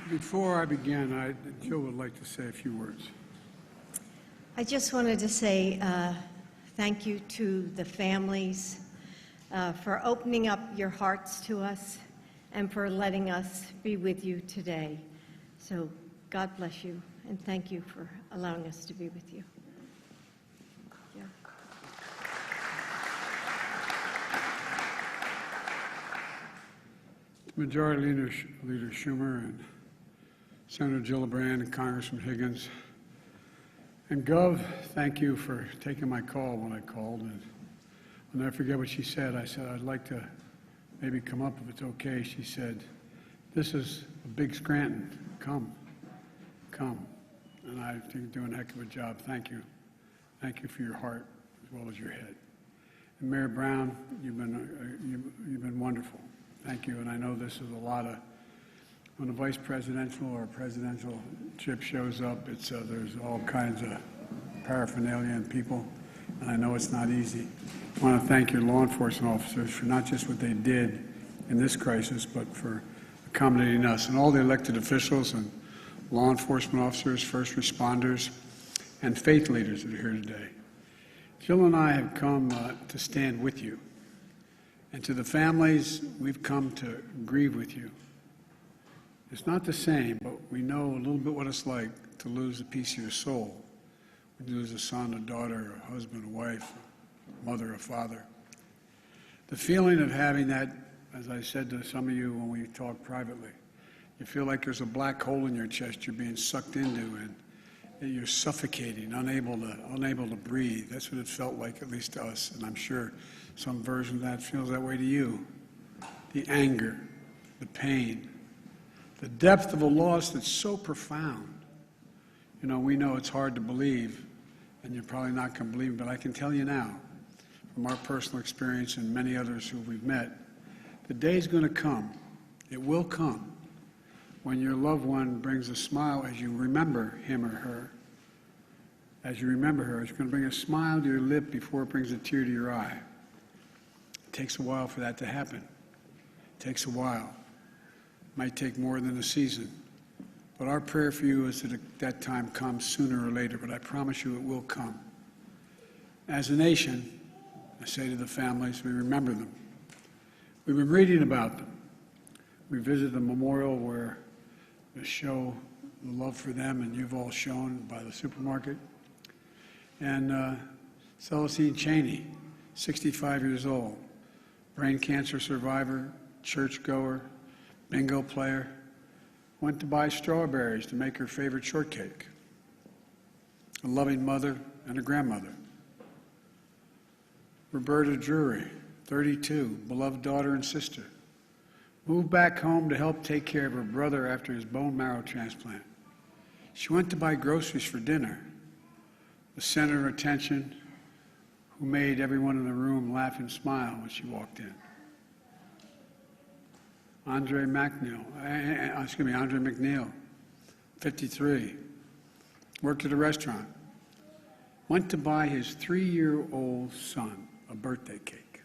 Before I begin, Jill would like to say a few words. I just wanted to say thank you to the families for opening up your hearts to us and for letting us be with you today. So God bless you, and thank you for allowing us to be with you. Yeah. Majority Leader Schumer and Senator Gillibrand and Congressman Higgins and Gov, thank you for taking my call when I called. And I'll never forget what she said. I said, I'd like to maybe come up if it's okay. She said, this is a big Scranton. Come. And I think you're doing a heck of a job. Thank you. Thank you for your heart as well as your head. And Mayor Brown, you've been wonderful. Thank you. And I know this is a lot of, when a vice presidential or a presidential chip shows up, there's all kinds of paraphernalia and people, and I know it's not easy. I want to thank your law enforcement officers for not just what they did in this crisis, but for accommodating us, and all the elected officials and law enforcement officers, first responders, and faith leaders that are here today. Jill and I have come to stand with you, and to the families, we've come to grieve with you. It's not the same, but we know a little bit what it's like to lose a piece of your soul. When you lose a son, a daughter, a husband, a wife, a mother, a father. The feeling of having that, as I said to some of you when we talked privately, you feel like there's a black hole in your chest you're being sucked into, and you're suffocating, unable to breathe. That's what it felt like, at least to us, and I'm sure some version of that feels that way to you. The anger, the pain, the depth of a loss that's so profound. You know, we know it's hard to believe, and you're probably not going to believe it, but I can tell you now, from our personal experience and many others who we've met, the day's going to come, it will come, when your loved one brings a smile as you remember him or her. As you remember her, it's going to bring a smile to your lip before it brings a tear to your eye. It takes a while for that to happen. It takes a while. Might take more than a season. But our prayer for you is that that time comes sooner or later, but I promise you it will come. As a nation, I say to the families, we remember them. We've been reading about them. We visited the memorial where they show the love for them, and you've all shown by the supermarket. And Celestine Cheney, 65 years old, brain cancer survivor, churchgoer, bingo player, went to buy strawberries to make her favorite shortcake. A loving mother and a grandmother. Roberta Drury, 32, beloved daughter and sister, moved back home to help take care of her brother after his bone marrow transplant. She went to buy groceries for dinner, the center of attention, who made everyone in the room laugh and smile when she walked in. Andre McNeil, 53, worked at a restaurant, went to buy his 3-year-old son a birthday cake.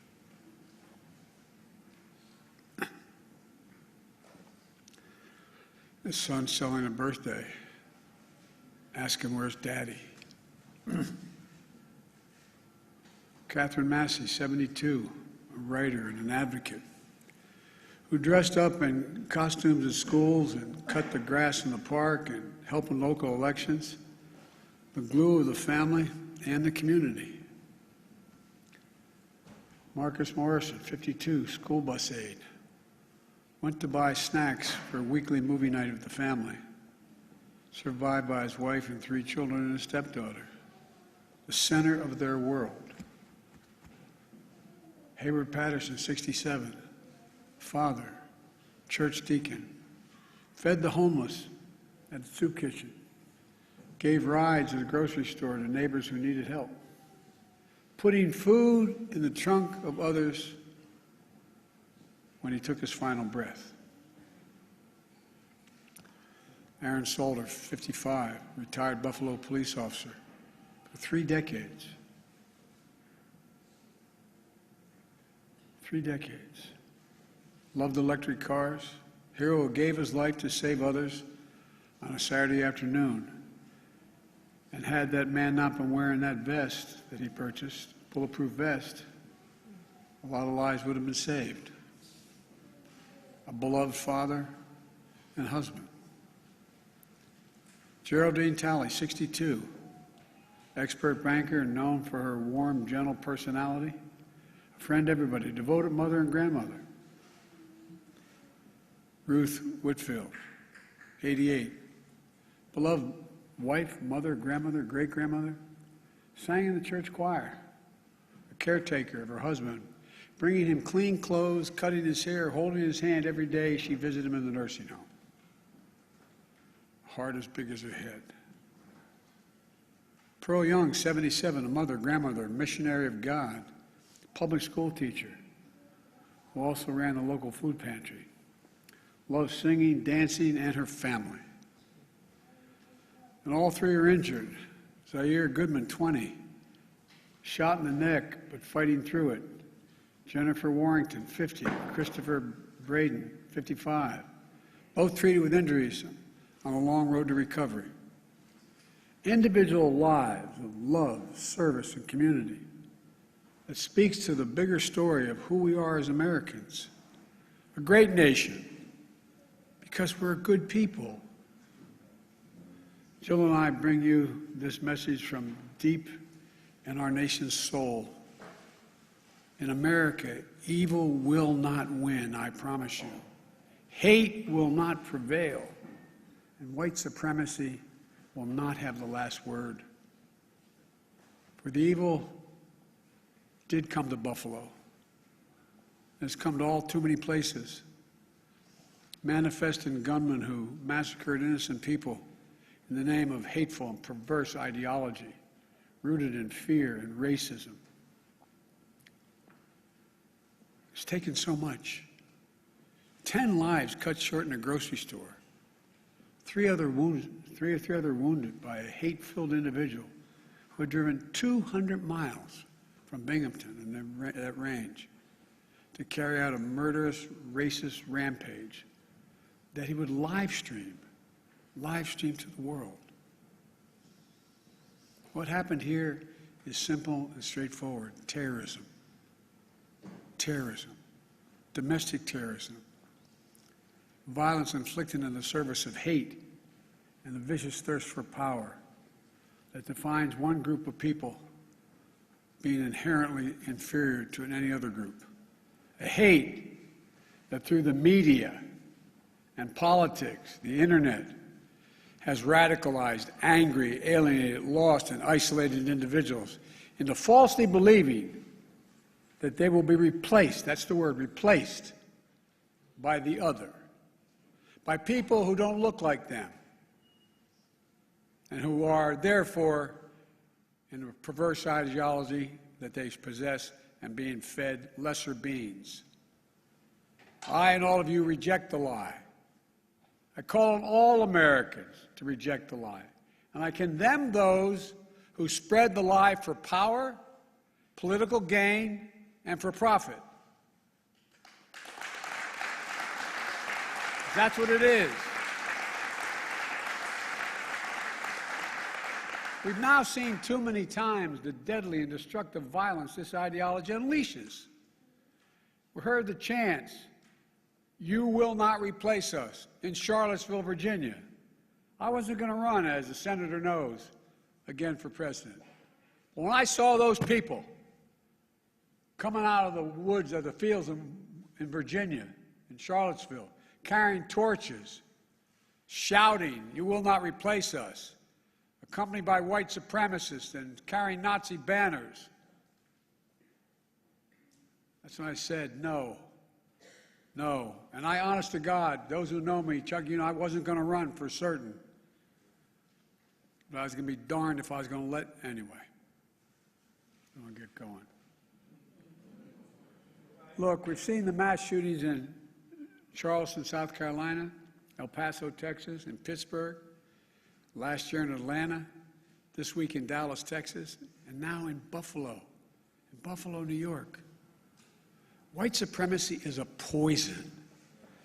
His son's selling a birthday. Ask him, where's Daddy? Catherine Massey, 72, a writer and an advocate, who dressed up in costumes at schools and cut the grass in the park and helped in local elections, the glue of the family and the community. Marcus Morrison, 52, school bus aide, went to buy snacks for a weekly movie night with the family, survived by his wife and 3 children and a stepdaughter, the center of their world. Hayward Patterson, 67, father, church deacon, fed the homeless at the soup kitchen, gave rides at the grocery store to neighbors who needed help, putting food in the trunk of others when he took his final breath. Aaron Salter, 55, retired Buffalo police officer for 3 decades. 3 decades. Loved electric cars, hero who gave his life to save others, on a Saturday afternoon. And had that man not been wearing that vest that he purchased, bulletproof vest, a lot of lives would have been saved. A beloved father and husband. Geraldine Talley, 62, expert banker known for her warm, gentle personality, a friend to everybody, devoted mother and grandmother. Ruth Whitfield, 88, beloved wife, mother, grandmother, great-grandmother, sang in the church choir, a caretaker of her husband, bringing him clean clothes, cutting his hair, holding his hand every day she visited him in the nursing home. Heart as big as her head. Pearl Young, 77, a mother, grandmother, missionary of God, public school teacher, who also ran the local food pantry. Loved singing, dancing, and her family. And all three are injured. Zaire Goodman, 20, shot in the neck, but fighting through it. Jennifer Warrington, 50, Christopher Braden, 55, both treated with injuries on a long road to recovery. Individual lives of love, service, and community that speaks to the bigger story of who we are as Americans. A great nation, because we're good people. Jill and I bring you this message from deep in our nation's soul. In America, evil will not win, I promise you. Hate will not prevail, and white supremacy will not have the last word. For the evil did come to Buffalo. It's come to all too many places. Manifesting gunmen who massacred innocent people in the name of hateful and perverse ideology, rooted in fear and racism. It's taken so much. 10 lives cut short in a grocery store. Three other wounded by a hate-filled individual who had driven 200 miles from Binghamton in that range to carry out a murderous, racist rampage that he would live stream to the world. What happened here is simple and straightforward. Terrorism. Terrorism. Domestic terrorism. Violence inflicted in the service of hate and the vicious thirst for power that defines one group of people being inherently inferior to any other group. A hate that through the media and politics, the internet, has radicalized, angry, alienated, lost, and isolated individuals into falsely believing that they will be replaced, that's the word, replaced, by the other, by people who don't look like them, and who are, therefore, in a perverse ideology that they possess and being fed lesser beings. I and all of you reject the lie. I call on all Americans to reject the lie. And I condemn those who spread the lie for power, political gain, and for profit. That's what it is. We've now seen too many times the deadly and destructive violence this ideology unleashes. We heard the chants, "You will not replace us," in Charlottesville, Virginia. I wasn't going to run, as the senator knows, again for president. When I saw those people coming out of the woods of the fields in Virginia, in Charlottesville, carrying torches, shouting, "You will not replace us," accompanied by white supremacists and carrying Nazi banners, that's when I said, no. No. And I, honest to God, those who know me, Chuck, you know, I wasn't going to run for certain. But I was going to be darned if I was going to let anyway. I'm going to get going. Look, we've seen the mass shootings in Charleston, South Carolina, El Paso, Texas, and Pittsburgh, last year in Atlanta, this week in Dallas, Texas, and now in Buffalo, New York. White supremacy is a poison.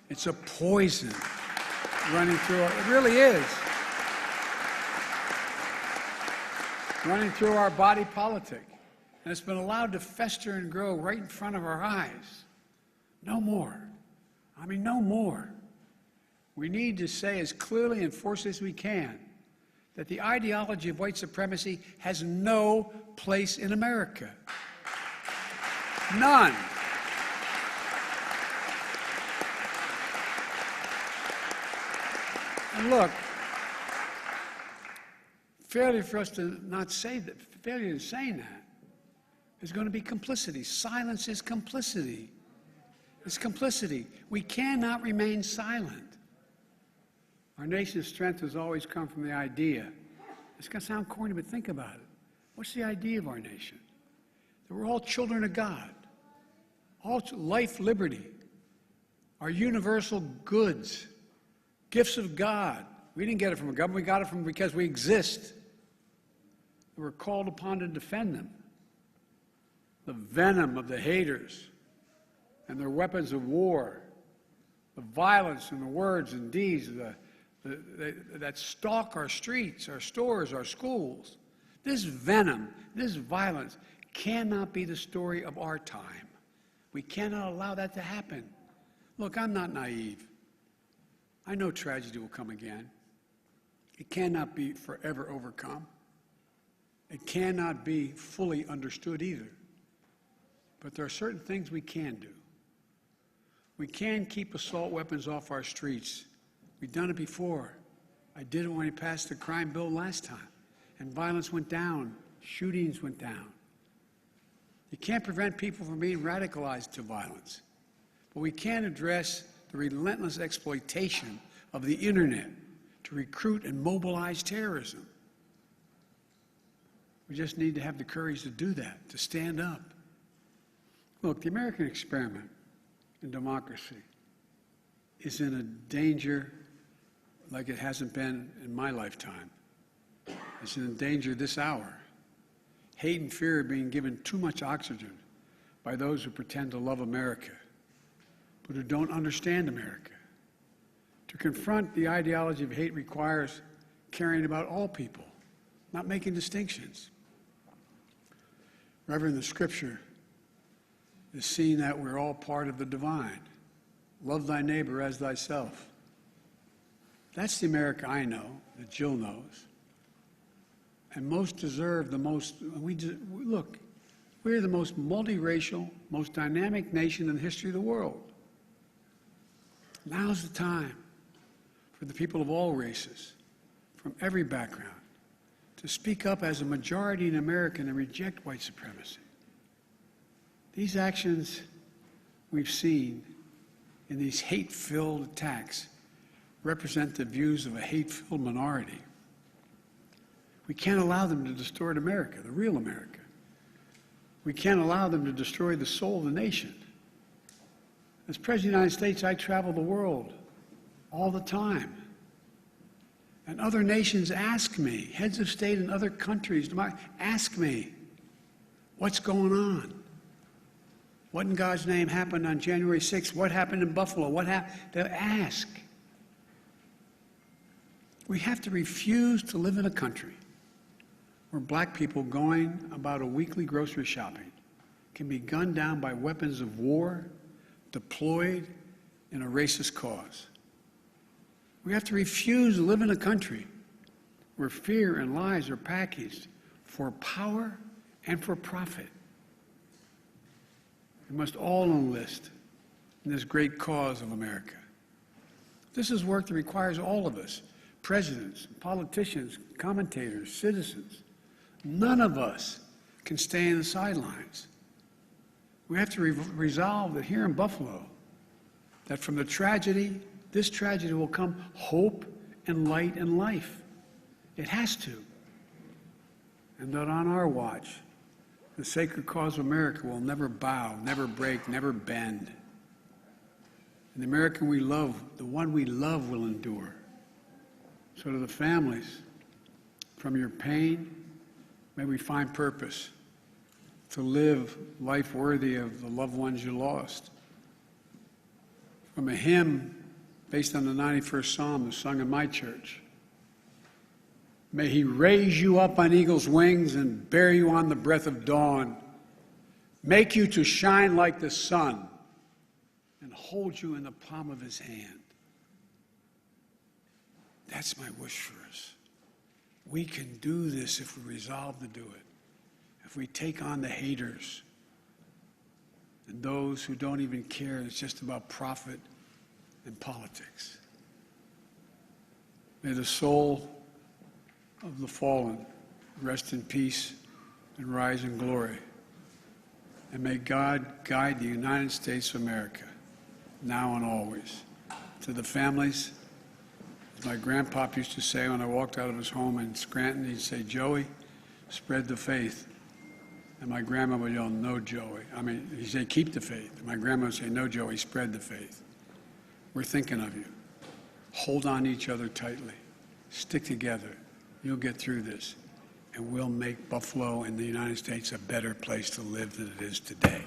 It's a poison running through it. It really is. running through our body politic. And it's been allowed to fester and grow right in front of our eyes. No more. I mean, no more. We need to say as clearly and forcefully as we can that the ideology of white supremacy has no place in America. None. And look, failure for us to not say that, failure in saying that, is going to be complicity. Silence is complicity. It's complicity. We cannot remain silent. Our nation's strength has always come from the idea. It's going to sound corny, but think about it. What's the idea of our nation? That we're all children of God. All life, liberty, our universal goods, gifts of God. We didn't get it from a government. We got it from because we exist. We're called upon to defend them. The venom of the haters and their weapons of war, the violence and the words and deeds that stalk our streets, our stores, our schools. This venom, this violence cannot be the story of our time. We cannot allow that to happen. Look, I'm not naive. I know tragedy will come again. It cannot be forever overcome. It cannot be fully understood either. But there are certain things we can do. We can keep assault weapons off our streets. We've done it before. I did it when we passed the crime bill last time. And violence went down. Shootings went down. You can't prevent people from being radicalized to violence. But we can address the relentless exploitation of the internet to recruit and mobilize terrorism. We just need to have the courage to do that, to stand up. Look, the American experiment in democracy is in a danger like it hasn't been in my lifetime. It's in danger this hour. Hate and fear are being given too much oxygen by those who pretend to love America, but who don't understand America. To confront the ideology of hate requires caring about all people, not making distinctions. Reverend, the Scripture is seeing that we're all part of the divine. Love thy neighbor as thyself. That's the America I know, that Jill knows. And most deserve the most, look, we're the most multiracial, most dynamic nation in the history of the world. Now's the time for the people of all races, from every background, to speak up as a majority in America and reject white supremacy. These actions we've seen in these hate-filled attacks represent the views of a hate-filled minority. We can't allow them to distort America, the real America. We can't allow them to destroy the soul of the nation. As President of the United States, I travel the world all the time. And other nations ask me, heads of state in other countries, ask me, what's going on? What in God's name happened on January 6th? What happened in Buffalo? What happened? They ask. We have to refuse to live in a country where black people going about a weekly grocery shopping can be gunned down by weapons of war deployed in a racist cause. We have to refuse to live in a country where fear and lies are packaged for power and for profit. We must all enlist in this great cause of America. This is work that requires all of us, presidents, politicians, commentators, citizens. None of us can stay in the sidelines. We have to resolve that here in Buffalo, that from the tragedy, this tragedy will come hope and light and life. It has to. And that on our watch, the sacred cause of America will never bow, never break, never bend. And the American we love, the one we love, will endure. So to the families, from your pain, may we find purpose to live life worthy of the loved ones you lost. From a hymn based on the 91st Psalm that's sung in my church, May he raise you up on eagle's wings and bear you on the breath of dawn, make you to shine like the sun, and hold you in the palm of his hand. That's my wish for us. We can do this if we resolve to do it. If we take on the haters and those who don't even care, it's just about profit and politics. May the soul of the fallen rest in peace and rise in glory. And may God guide the United States of America, now and always. To the families, as my grandpop used to say when I walked out of his home in Scranton, he'd say, "Joey, spread the faith." And my grandma would yell, "No, Joey." He'd say, "Keep the faith." And my grandma would say, "No, Joey, spread the faith." We're thinking of you. Hold on to each other tightly. Stick together. You'll get through this. And we'll make Buffalo and the United States a better place to live than it is today.